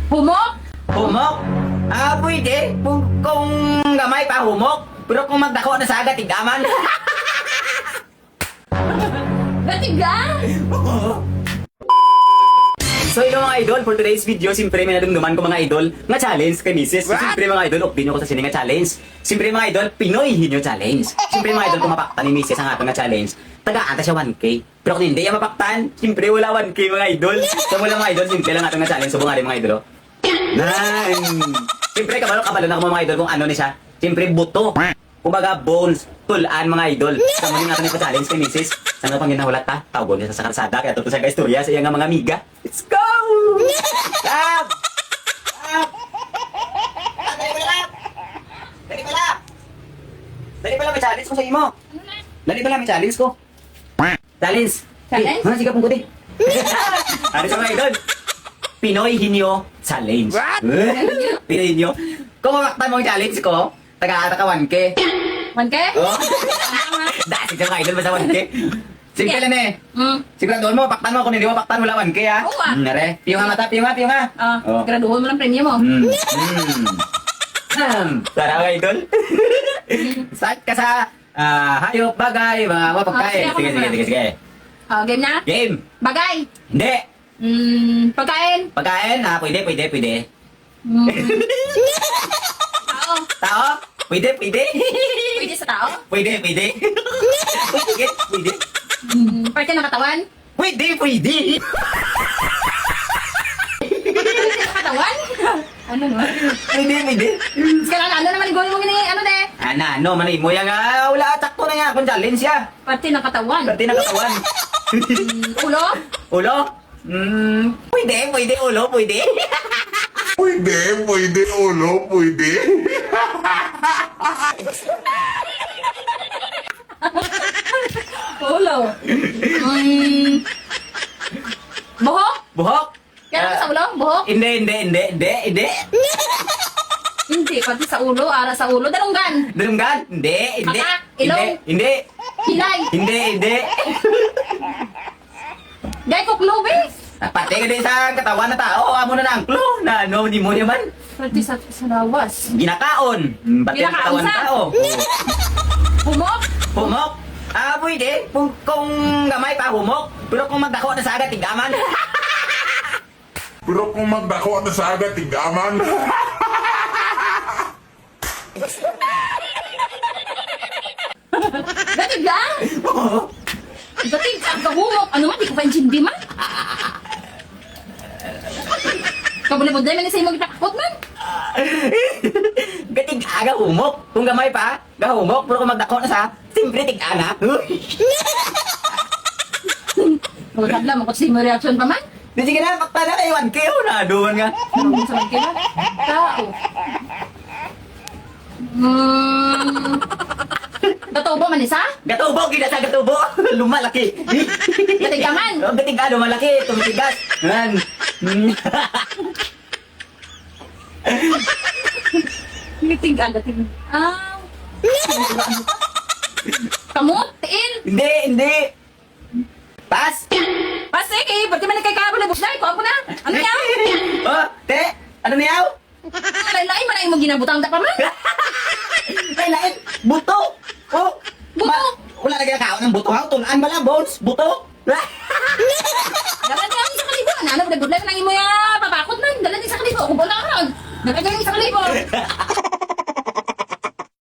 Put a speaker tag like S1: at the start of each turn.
S1: Humok?
S2: Humok? Pwede. Kung gamay pa humok. Pero kung magdako na sa agad, tigdaman.
S1: Gatiga?
S2: So hello mga idol, for today's video, siyempre may nadumduman ko mga idol nga challenge kay Mrs. Siyempre mga idol, update ko sa sini nga challenge. Siyempre mga idol, Pinoy Hinyo Challenge. Siyempre mga idol, kung mapaktan ni Mrs. ang atong nga challenge, tagaan ta siya 1K. Pero kung hindi yan mapaktan, siyempre wala 1K mga idol. So wala mga idol, simple lang atong nga challenge. Subong nga rin mga idol. Siyempre kabalo na ako mga idol kung ano ni siya. Siyempre buto. Kumbaga bones, tulaan mga idol. Sa muli natin yung challenge kay Mrs. Saan nga pang ginahulat ta? Tawag niya sa karsada, kaya tuto sa istorya sa iyang mga amiga. Let's go! Stop! Stop! Dali pala! Dali pala may challenge ko sa imo. Dali pala may challenge ko. Challenge?
S1: Challenge?
S2: Ha? Sige pong kuti. Ano sa mga idol? Pinoy Hinyo Challenge.
S1: What?
S2: Pinoy Hinyo. Kung mamaktan mo ang challenge ko, taga-ata ka 1K.
S1: 1K?
S2: Oh. Dati sa mga idol ba sa 1K? Simple lang eh. Siguraduhan mo, paktan mo. Kung hindi mo paktan, wala 1K ha.
S1: Oo ah.
S2: Nare. Piyo nga mata, piyo nga. Oh.
S1: Graduhan mo ng premium mo.
S2: Tara mga idol. Start ka sa hayop, bagay, mga pagkain. Sige.
S1: Game na?
S2: Game.
S1: Bagay?
S2: Hindi.
S1: Pagkain?
S2: Pagkain, pwede.
S1: Tao?
S2: Tao? Pwede.
S1: Pwede sa tao?
S2: Pwede.
S1: Parte ng katawan?
S2: Pwede.
S1: Parte ng katawan? Ano no?
S2: Pwede.
S1: Sekarang ano naman gawin mo gini? Ano de?
S2: Ano, manay mo yan nga. Wala, sakto na yan. Kung challenge siya.
S1: Parte ng katawan?
S2: Pwede na katawan.
S1: Ulo?
S2: Ulo? Pwede, ulo, pwede.
S3: Pwede, ulo, pwede.
S1: Ulo? Buhok?
S2: Buhok?
S1: Kaya sa ulo? Buhok?
S2: Hindi.
S1: Hindi, pati sa ulo, ara sa ulo. Dalunggan?
S2: Dalunggan? Hindi.
S1: Atak? Ilong?
S2: Hindi.
S1: Hilay?
S2: Hindi.
S1: Gay ko klubi?
S2: Pati ka din sa katawan na tao. Amo na ng clue na ano, di mo naman.
S1: Pati sa lawas.
S2: Ginakaon. Pati ang
S1: Ginakaon
S2: katawan ng
S1: sa?
S2: tao.
S1: Humok?
S2: Humok? Pwede. Kung gamay pa humok. Pero kung magdako na sa agad, tigdaman.
S3: Pero kung magdako na sa agad, tigdaman.
S1: Gatig lang? Gatig ang kahumok. Ano man, di ko pa intindi man. Kabulibod na, manisay mo gitakot man.
S2: Gatig aga humok. Kung gamay pa, gahumok. Pero kung magdako na sa, siyempre tig-ana.
S1: Magkabla mo kung sino reaction pa man.
S2: Sige na, pakta na kayo. 1K na. Doon nga.
S1: Ano sa magkila? Tao. Gatubo man isa?
S2: Gatubo, ginasa gatubo. Lumalaki.
S1: Gatig ka man?
S2: Gatig ka, lumalaki. Tumitigas. Yan.
S1: Gatig ang gatig. Kamot? Tiin?
S2: Hindi. Pas.
S1: Pasik eh! Ba't ka man nagkakabal na busday? Kuha ko na! Ano yaw?
S2: Te, ano niyaw?
S1: Lain man ay mo ginabutang da pa man?
S2: Lain, buto.
S1: Buto?
S2: Wala na ginakaon ng buto. Tulaan bala, bones. Buto.
S1: Dapat nga sa kalibo. Ano, nagudlay man ang imo ya papakot man. Dalan sa kalibo. Kung wala ka ron. Nagagaling sa kalibo.